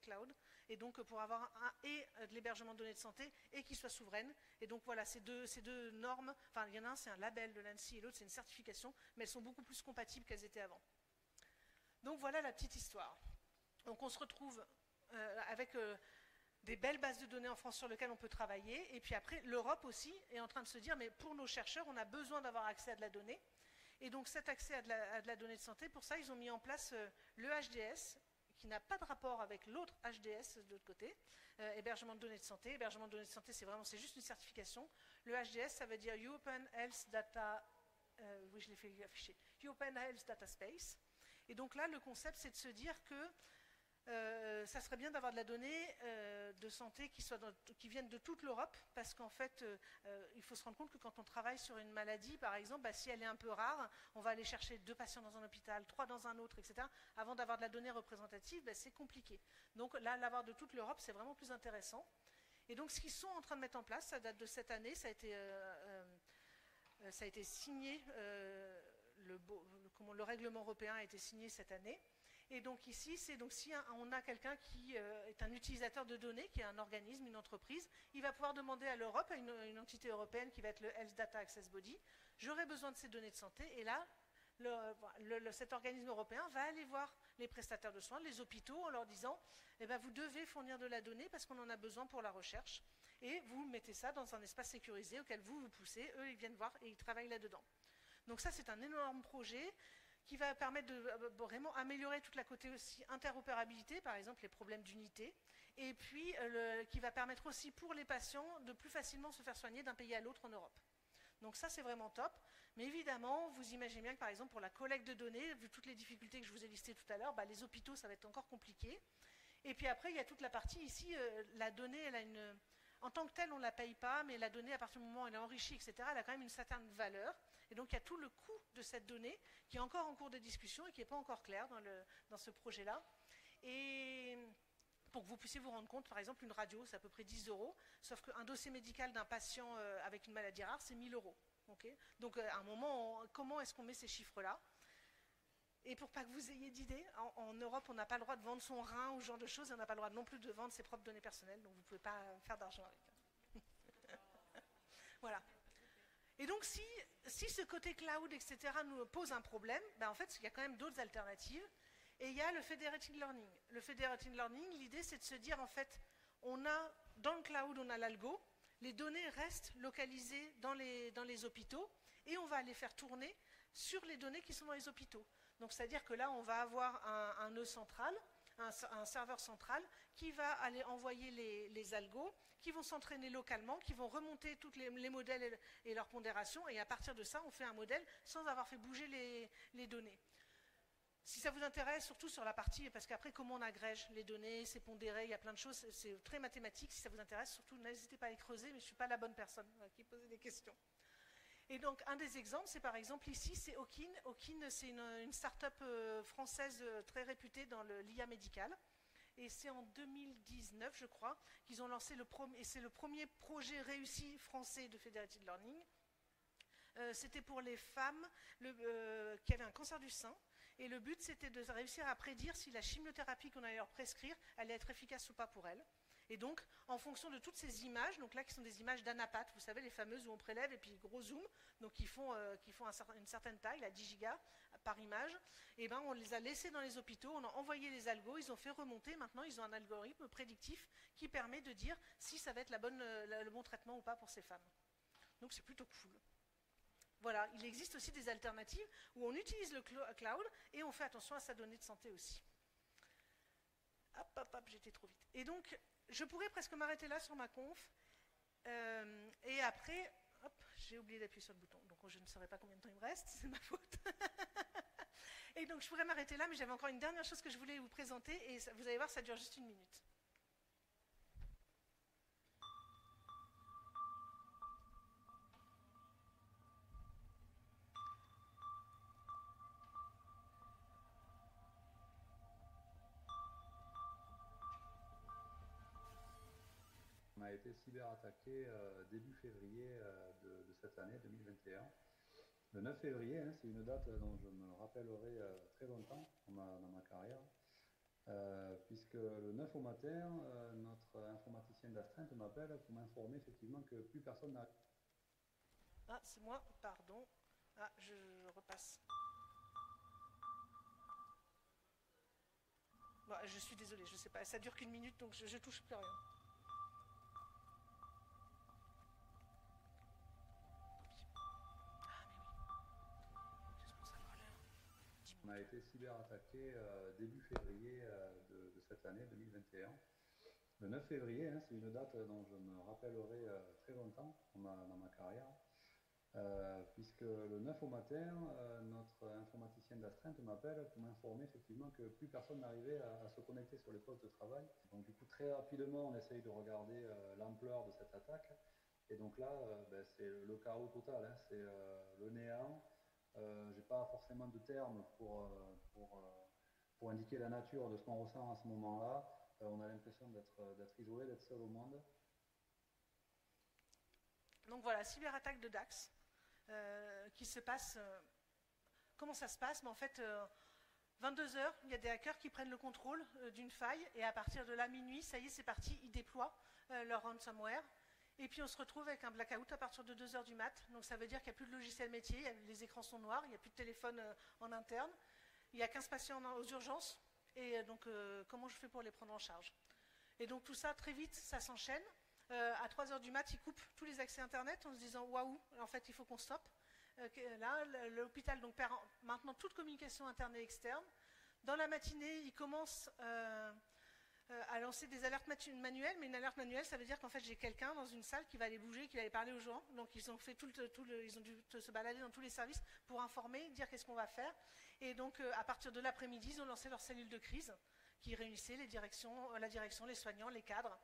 Cloud, et donc pour avoir de l'hébergement de données de santé, et qui soit souveraine. Et donc voilà, ces deux normes, enfin il y en a un c'est un label de l'ANSSI, et l'autre c'est une certification, mais elles sont beaucoup plus compatibles qu'elles étaient avant. Donc voilà la petite histoire. Donc on se retrouve avec des belles bases de données en France sur lesquelles on peut travailler. Et puis après, l'Europe aussi est en train de se dire, mais pour nos chercheurs, on a besoin d'avoir accès à de la donnée. Et donc cet accès à de la donnée de santé, pour ça, ils ont mis en place le HDS, qui n'a pas de rapport avec l'autre HDS de l'autre côté, hébergement de données de santé. Hébergement de données de santé, c'est juste une certification. Le HDS, ça veut dire European Health Data, oui, je l'ai fait afficher, European Health Data Space. Et donc là, le concept, c'est de se dire que ça serait bien d'avoir de la donnée de santé qui viennent de toute l'Europe, parce qu'en fait, il faut se rendre compte que quand on travaille sur une maladie, par exemple, bah, si elle est un peu rare, on va aller chercher 2 patients dans un hôpital, 3 dans un autre, etc. Avant d'avoir de la donnée représentative, bah, c'est compliqué. Donc là, l'avoir de toute l'Europe, c'est vraiment plus intéressant. Et donc ce qu'ils sont en train de mettre en place, ça date de cette année, ça a été signé, le règlement européen a été signé cette année. Et donc ici, c'est donc si on a quelqu'un qui est un utilisateur de données, qui est un organisme, une entreprise, il va pouvoir demander à l'Europe, à une entité européenne qui va être le Health Data Access Body, j'aurai besoin de ces données de santé, et là, cet organisme européen va aller voir les prestataires de soins, les hôpitaux, en leur disant, eh ben, vous devez fournir de la donnée parce qu'on en a besoin pour la recherche, et vous mettez ça dans un espace sécurisé auquel vous poussez, eux ils viennent voir et ils travaillent là-dedans. Donc ça, c'est un énorme projet qui va permettre de vraiment améliorer toute la côté aussi interopérabilité, par exemple les problèmes d'unité, et puis qui va permettre aussi pour les patients de plus facilement se faire soigner d'un pays à l'autre en Europe. Donc ça, c'est vraiment top. Mais évidemment, vous imaginez bien que par exemple pour la collecte de données, vu toutes les difficultés que je vous ai listées tout à l'heure, bah, les hôpitaux, ça va être encore compliqué. Et puis après, il y a toute la partie ici, la donnée, elle a en tant que telle, on ne la paye pas, mais la donnée, à partir du moment où elle est enrichie, etc., elle a quand même une certaine valeur. Et donc, il y a tout le coût de cette donnée qui est encore en cours de discussion et qui n'est pas encore clair dans ce projet-là. Et pour que vous puissiez vous rendre compte, par exemple, une radio, c'est à peu près 10 €, sauf qu'un dossier médical d'un patient avec une maladie rare, c'est 1 000 €. Okay, donc, à un moment, comment est-ce qu'on met ces chiffres-là? Et pour pas que vous ayez d'idée, en Europe, on n'a pas le droit de vendre son rein ou ce genre de choses, et on n'a pas le droit non plus de vendre ses propres données personnelles, donc vous ne pouvez pas faire d'argent avec. Voilà. Et donc, si ce côté cloud, etc., nous pose un problème, ben en fait, il y a quand même d'autres alternatives. Et il y a le federated learning. Le federated learning, l'idée, c'est de se dire, en fait, dans le cloud, on a l'algo, les données restent localisées dans les hôpitaux, et on va les faire tourner sur les données qui sont dans les hôpitaux. Donc, c'est-à-dire que là, on va avoir un nœud central, un serveur central, qui va aller envoyer les algos, qui vont s'entraîner localement, qui vont remonter tous les modèles et leurs pondérations, et à partir de ça, on fait un modèle sans avoir fait bouger les données. Si ça vous intéresse, surtout sur la partie, parce qu'après, comment on agrège les données, c'est pondéré, il y a plein de choses, c'est très mathématique. Si ça vous intéresse, surtout, n'hésitez pas à les creuser, mais je ne suis pas la bonne personne qui pose des questions. Et donc, un des exemples, c'est par exemple ici, c'est Okin. Okin, c'est une start-up française très réputée dans l'IA médical. Et c'est en 2019, je crois, qu'ils ont lancé et c'est le premier projet réussi français de Federated Learning. C'était pour les femmes qui avaient un cancer du sein. Et le but, c'était de réussir à prédire si la chimiothérapie qu'on allait leur prescrire allait être efficace ou pas pour elles. Et donc, en fonction de toutes ces images, donc là qui sont des images d'anapath, vous savez, les fameuses où on prélève et puis gros zoom, donc qui font une certaine taille, la 10 gigas par image, et ben on les a laissés dans les hôpitaux, on a envoyé les algos, ils ont fait remonter, maintenant ils ont un algorithme prédictif qui permet de dire si ça va être le bon traitement ou pas pour ces femmes. Donc c'est plutôt cool. Voilà, il existe aussi des alternatives où on utilise le cloud et on fait attention à sa donnée de santé aussi. Hop, j'étais trop vite. Et donc, je pourrais presque m'arrêter là sur ma conf. Et après, hop, j'ai oublié d'appuyer sur le bouton. Donc, je ne saurais pas combien de temps il me reste, c'est ma faute. Et donc, je pourrais m'arrêter là, mais j'avais encore une dernière chose que je voulais vous présenter. Et vous allez voir, ça dure juste 1 minute. On a été cyberattaqué début février de cette année 2021. Le 9 février, hein, c'est une date dont je me rappellerai très longtemps dans ma carrière, puisque le 9 au matin, notre informaticien d'astreinte m'appelle pour m'informer effectivement que plus personne n'arrive. Ah, c'est moi, pardon. Ah, je repasse. Bon, je suis désolée, je sais pas, ça dure qu'une minute, donc je touche plus rien. On a été cyberattaqué début février de cette année 2021. Le 9 février, hein, c'est une date dont je me rappellerai très longtemps dans ma carrière, puisque le 9 au matin, notre informaticien d'astreinte m'appelle pour m'informer effectivement que plus personne n'arrivait à se connecter sur les postes de travail. Donc du coup, très rapidement, on essaye de regarder l'ampleur de cette attaque. Et donc là, c'est le chaos total, hein, c'est le néant. J'ai pas forcément de termes pour indiquer la nature de ce qu'on ressent à ce moment-là. On a l'impression d'être isolé, d'être seul au monde. Donc voilà, cyberattaque de Dax, qui se passe... comment ça se passe? En fait, 22h, il y a des hackers qui prennent le contrôle d'une faille, et à partir de là, minuit, ça y est, c'est parti, ils déploient leur ransomware. Et puis on se retrouve avec un blackout à partir de 2h du mat. Donc ça veut dire qu'il n'y a plus de logiciel métier, les écrans sont noirs, il n'y a plus de téléphone en interne. Il y a 15 patients aux urgences. Et donc comment je fais pour les prendre en charge? Et donc tout ça, très vite, ça s'enchaîne. À 3h du mat, ils coupent tous les accès Internet en se disant « Waouh, en fait, il faut qu'on stoppe ». Là, l'hôpital donc, perd maintenant toute communication interne et externe. Dans la matinée, ils commencent... à lancer des alertes manuelles, mais une alerte manuelle, ça veut dire qu'en fait j'ai quelqu'un dans une salle qui va aller bouger, qui va aller parler aux gens. Donc ils ont fait ils ont dû se balader dans tous les services pour informer, dire qu'est-ce qu'on va faire. Et donc à partir de l'après-midi, ils ont lancé leur cellule de crise qui réunissait la direction, les soignants, les cadres.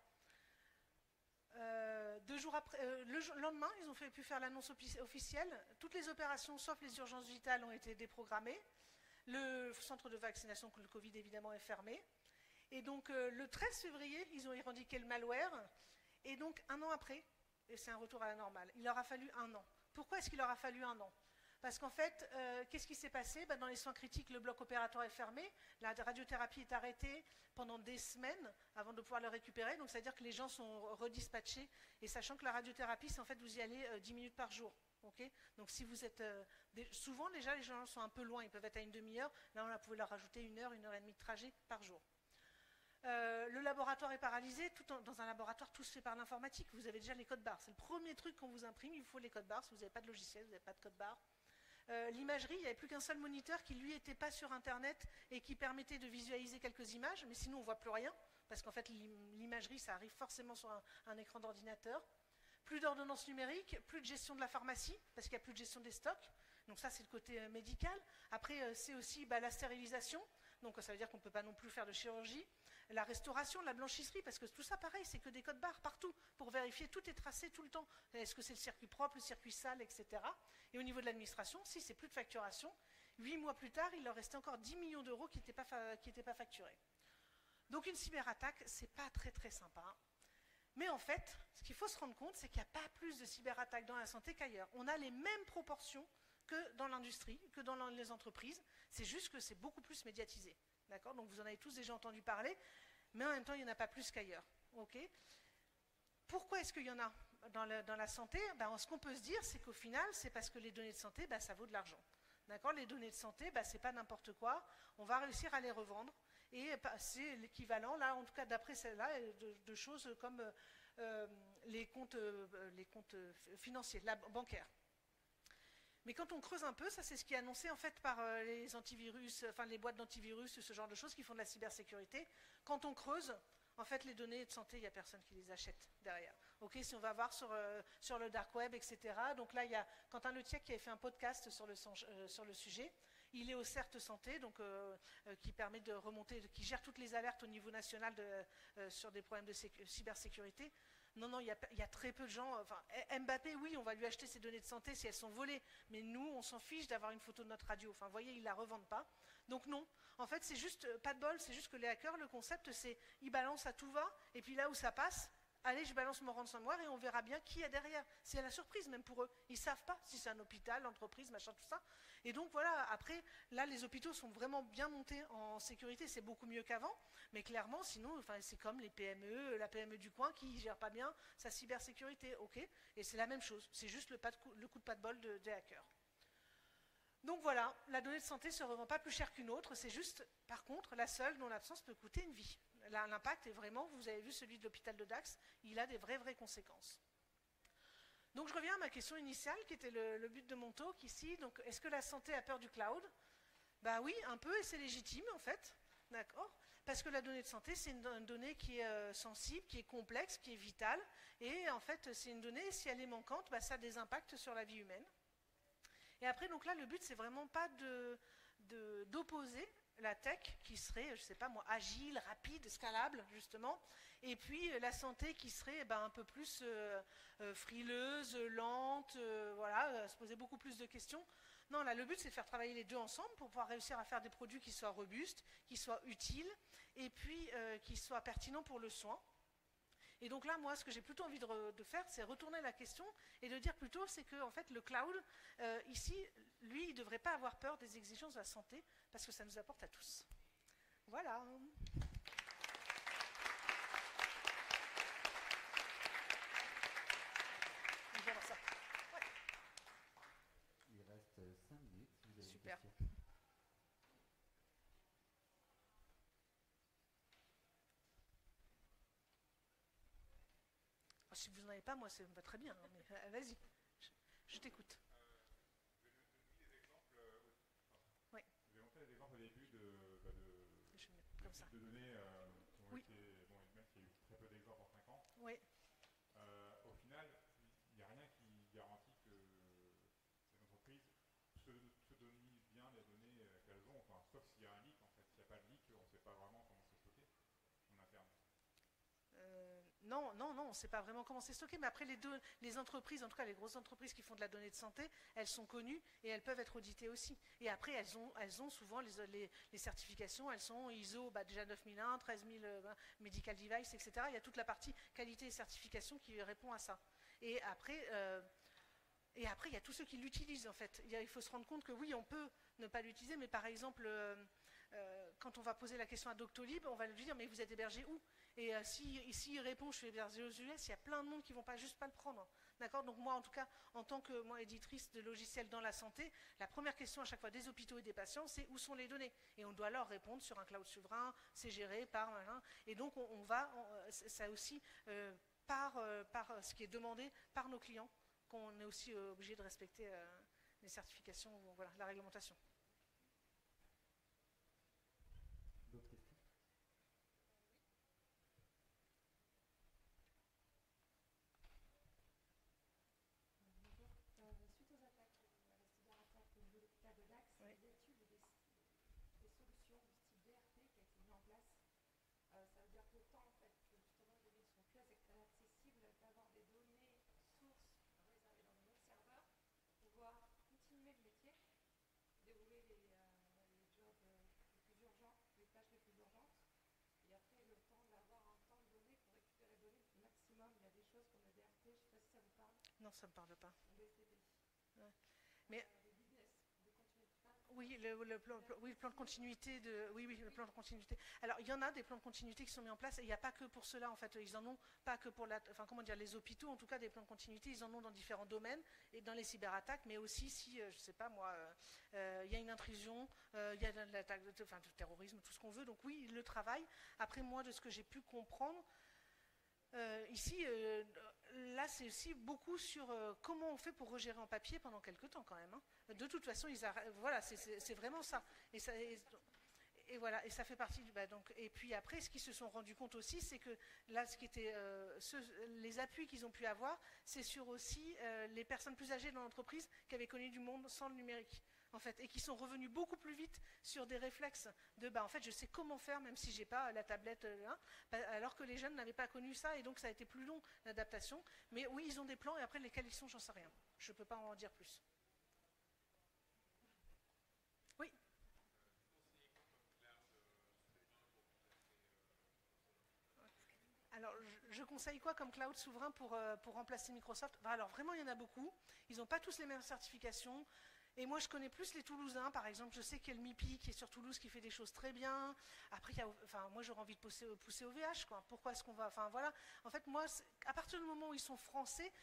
2 jours après, le lendemain, ils ont pu faire l'annonce officielle. Toutes les opérations, sauf les urgences vitales, ont été déprogrammées. Le centre de vaccination contre le Covid, évidemment, est fermé. Et donc, le 13 février, ils ont éradiqué le malware. Et donc, 1 an après, et c'est un retour à la normale, il leur a fallu 1 an. Pourquoi est-ce qu'il leur a fallu 1 an? Parce qu'en fait, qu'est-ce qui s'est passé? Dans les soins critiques, le bloc opératoire est fermé. La radiothérapie est arrêtée pendant des semaines avant de pouvoir le récupérer. Donc, c'est-à-dire que les gens sont redispatchés. Et sachant que la radiothérapie, c'est en fait, vous y allez 10 minutes par jour. Okay, donc si vous êtes... souvent, déjà, les gens sont un peu loin. Ils peuvent être à une demi-heure. Là, on a pu leur rajouter 1 heure, 1 heure et demie de trajet par jour. Le laboratoire est paralysé. Dans un laboratoire, tout se fait par l'informatique. Vous avez déjà les codes barres. C'est le premier truc qu'on vous imprime. Il vous faut les codes barres. Si vous n'avez pas de logiciel, vous n'avez pas de code barre. L'imagerie, il n'y avait plus qu'un seul moniteur qui, lui, n'était pas sur Internet et qui permettait de visualiser quelques images. Mais sinon, on ne voit plus rien. Parce qu'en fait, l'imagerie, ça arrive forcément sur un écran d'ordinateur. Plus d'ordonnances numériques, plus de gestion de la pharmacie, parce qu'il n'y a plus de gestion des stocks. Donc ça, c'est le côté médical. Après, c'est aussi la stérilisation. Donc ça veut dire qu'on ne peut pas non plus faire de chirurgie. La restauration, la blanchisserie, parce que tout ça, pareil, c'est que des codes barres partout, pour vérifier, tout est tracé tout le temps. Est-ce que c'est le circuit propre, le circuit sale, etc. Et au niveau de l'administration, si c'est plus de facturation, 8 mois plus tard, il leur restait encore 10 millions d'euros qui n'étaient pas facturés. Donc une cyberattaque, c'est pas très très sympa. Mais en fait, ce qu'il faut se rendre compte, c'est qu'il n'y a pas plus de cyberattaques dans la santé qu'ailleurs. On a les mêmes proportions que dans l'industrie, que dans les entreprises. C'est juste que c'est beaucoup plus médiatisé. D'accord? Donc vous en avez tous déjà entendu parler, mais en même temps, il n'y en a pas plus qu'ailleurs. Okay? Pourquoi est-ce qu'il y en a dans la santé? Ce qu'on peut se dire, c'est qu'au final, c'est parce que les données de santé, ça vaut de l'argent. D'accord? Les données de santé, c'est pas n'importe quoi. On va réussir à les revendre. Et c'est l'équivalent, là, en tout cas d'après celle-là, de choses comme les comptes financiers, bancaires. Mais quand on creuse un peu, ça c'est ce qui est annoncé en fait par les antivirus, enfin les boîtes d'antivirus, ce genre de choses qui font de la cybersécurité. Quand on creuse, en fait les données de santé, il n'y a personne qui les achète derrière. Ok, si on va voir sur le dark web, etc. Donc là, il y a Quentin Letiec qui avait fait un podcast sur le sujet. Il est au CERT Santé, donc, qui permet de remonter, qui gère toutes les alertes au niveau national sur des problèmes de cybersécurité. Non, il y a très peu de gens. Enfin, Mbappé, oui, on va lui acheter ses données de santé si elles sont volées, mais nous, on s'en fiche d'avoir une photo de notre radio. Enfin, vous voyez, ils ne la revendent pas. Donc non, en fait, c'est juste, pas de bol, c'est juste que les hackers, le concept, c'est ils balancent à tout va, et puis là où ça passe, allez, je balance mon ransomware et on verra bien qui est derrière. C'est la surprise même pour eux. Ils ne savent pas si c'est un hôpital, l'entreprise, machin, tout ça. Et donc voilà, après, là, les hôpitaux sont vraiment bien montés en sécurité, c'est beaucoup mieux qu'avant. Mais clairement, sinon, enfin, c'est comme les PME, la PME du coin qui ne gère pas bien sa cybersécurité, ok. Et c'est la même chose, c'est juste le coup de pas de bol des hackers. Donc voilà, la donnée de santé ne se revend pas plus cher qu'une autre, c'est juste, par contre, la seule dont l'absence peut coûter une vie. Là, l'impact est vraiment, vous avez vu celui de l'hôpital de Dax, il a des vraies conséquences. Donc je reviens à ma question initiale, qui était le but de mon talk ici. Donc, est-ce que la santé a peur du cloud? Bah oui, un peu, et c'est légitime en fait, d'accord? Parce que la donnée de santé, c'est une donnée qui est sensible, qui est complexe, qui est vitale, et en fait, c'est une donnée, si elle est manquante, bah, ça a des impacts sur la vie humaine. Et après, donc là, le but, c'est vraiment pas d'opposer la tech, qui serait, je sais pas moi, agile, rapide, scalable, justement, et puis la santé qui serait un peu plus frileuse, lente, voilà, se poser beaucoup plus de questions. Non, là, le but, c'est de faire travailler les deux ensemble pour pouvoir réussir à faire des produits qui soient robustes, qui soient utiles, et puis qui soient pertinents pour le soin. Et donc là, moi, ce que j'ai plutôt envie de faire, c'est retourner la question et de dire plutôt, c'est que en fait, le cloud, ici, lui, il ne devrait pas avoir peur des exigences de la santé, parce que ça nous apporte à tous. Voilà. On va voir ça. Ouais. Il reste 5 minutes. Si vous avez Super. une question. Si vous n'en avez pas, moi, ça me va très bien. Hein, mais vas-y, je t'écoute. Oui. Vous avez montré des exemples au début de Comme ça. types de données qui ont Oui. été... Bon, même s'il y a eu très peu d'exemples en 5 ans. Oui. Au final, il n'y a rien qui garantit que ces entreprises pseudonymisent bien les données qu'elles ont, enfin, sauf s'il y a un leak, en fait. S'il n'y a pas de leak, on ne sait pas vraiment comment c'est stocké en interne. Non, on ne sait pas vraiment comment c'est stocké, mais après les entreprises, en tout cas les grosses entreprises qui font de la donnée de santé, elles sont connues et elles peuvent être auditées aussi. Et après, elles ont souvent les certifications, elles sont ISO, déjà 9001, 13000 Medical Device, etc. Il y a toute la partie qualité et certification qui répond à ça. Et après, il y a tous ceux qui l'utilisent en fait. Il faut se rendre compte que oui, on peut ne pas l'utiliser, mais par exemple, quand on va poser la question à Doctolib, on va lui dire mais vous êtes hébergé où? Et si il répond je suis hébergé aux US, il y a plein de monde qui ne vont pas juste pas le prendre. D'accord? Donc moi en tout cas, en tant que éditrice de logiciels dans la santé, la première question à chaque fois des hôpitaux et des patients, c'est où sont les données? Et on doit leur répondre sur un cloud souverain, c'est géré par machin. Et donc ça aussi par ce qui est demandé par nos clients, qu'on est aussi obligé de respecter les certifications, voilà, la réglementation. D'autres questions? Suite aux attaques, à la cyberattaque au niveau de l'hôpital de Dax, Oui. y a-t-il des solutions du style DRP qui a été mis en place? Ça veut dire que le temps en fait, que justement les données ne sont plus accessibles, d'avoir des données sources réservées dans notre serveur pour pouvoir continuer le métier, dérouler les jobs les plus urgents, les tâches les plus urgentes, et après le temps d'avoir un temps donné pour récupérer les données le maximum. Il y a des choses comme le DRP, je ne sais pas si ça vous parle. Non, ça ne me parle pas. BCP. Ouais. Mais Les business, de continuité. oui, le plan de continuité le plan de continuité. Alors, il y en a des plans de continuité qui sont mis en place, et il n'y a pas que pour cela, en fait. Ils en ont pas que pour les hôpitaux, en tout cas, des plans de continuité, ils en ont dans différents domaines, et dans les cyberattaques, mais aussi si, je ne sais pas moi, il y a une intrusion, il y a de l'attaque, du terrorisme, tout ce qu'on veut. Donc oui, ils le travaillent. Après, moi, de ce que j'ai pu comprendre, ici, là, c'est aussi beaucoup sur comment on fait pour regérer en papier pendant quelques temps quand même. Hein. De toute façon, voilà, c'est vraiment ça. Et voilà, et ça fait partie du. Et puis après, ce qu'ils se sont rendus compte aussi, c'est que là, ce qui était les appuis qu'ils ont pu avoir, c'est sur aussi les personnes plus âgées dans l'entreprise qui avaient connu du monde sans le numérique. En fait, et qui sont revenus beaucoup plus vite sur des réflexes de en fait je sais comment faire même si j'ai pas la tablette alors que les jeunes n'avaient pas connu ça et donc ça a été plus long l'adaptation, mais oui ils ont des plans et après lesquels ils sont j'en sais rien, je peux pas en dire plus. Oui. Alors je conseille conseille quoi comme cloud souverain pour remplacer Microsoft? Alors vraiment, il y en a beaucoup. Ils n'ont pas tous les mêmes certifications. Et moi, je connais plus les Toulousains, par exemple. Je sais qu'il y a le MIPI qui est sur Toulouse, qui fait des choses très bien. Après, moi, j'aurais envie de pousser OVH, quoi. Pourquoi est-ce qu'on va... Enfin, voilà. En fait, moi, à partir du moment où ils sont français,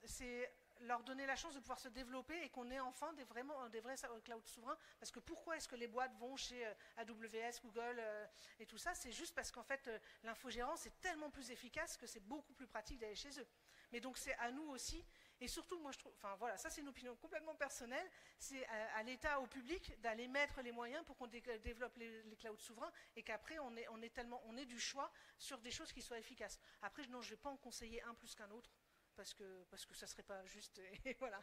c'est leur donner la chance de pouvoir se développer et qu'on ait enfin des vrais cloud souverains. Parce que pourquoi est-ce que les boîtes vont chez AWS, Google et tout ça? C'est juste parce qu'en fait, l'infogérance est tellement plus efficace que c'est beaucoup plus pratique d'aller chez eux. Mais donc, c'est à nous aussi. Et surtout, moi, je trouve, enfin voilà, ça c'est une opinion complètement personnelle, c'est à l'État, au public, d'aller mettre les moyens pour qu'on développe les clouds souverains et qu'après on ait du choix sur des choses qui soient efficaces. Après, non, je ne vais pas en conseiller un plus qu'un autre parce que ça ne serait pas juste. Et voilà.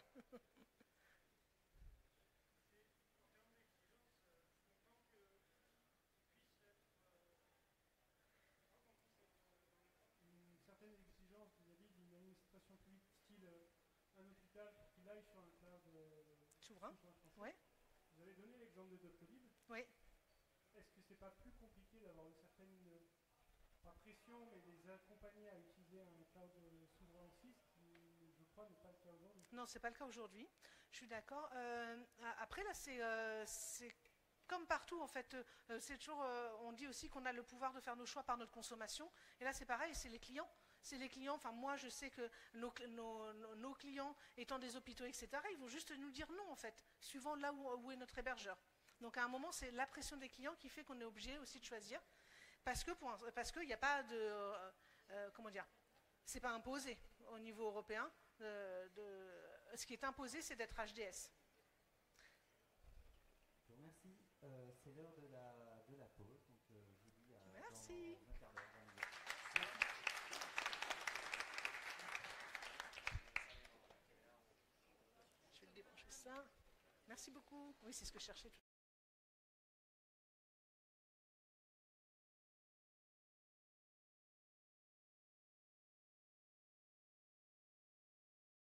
Certaines exigences vis-à-vis d'une administration publique style un hôpital pour qu'il aille sur un cloud souverain français. Ouais. Vous avez donné l'exemple de Doctolib. Oui. Est-ce que c'est pas plus compliqué d'avoir une certaine, pas pression, mais les accompagner à utiliser un cloud souverain aussi, ce qui, je crois, n'est pas le cas aujourd'hui? Non, c'est pas le cas aujourd'hui. Je suis d'accord. Après, là, c'est comme partout, en fait. C'est toujours, on dit aussi qu'on a le pouvoir de faire nos choix par notre consommation. Et là, c'est pareil, c'est les clients. C'est les clients, enfin moi je sais que nos clients étant des hôpitaux, etc., ils vont juste nous dire non en fait, suivant là où est notre hébergeur. Donc à un moment c'est la pression des clients qui fait qu'on est obligé aussi de choisir, parce qu'il n'y a pas de, comment dire, c'est pas imposé au niveau européen, ce qui est imposé c'est d'être HDS. Je vous remercie, c'est l'heure de la pause, donc je vous dis à Merci. dans un quart d'heure. Je vais débrancher ça. Merci beaucoup. Oui, c'est ce que je cherchais tout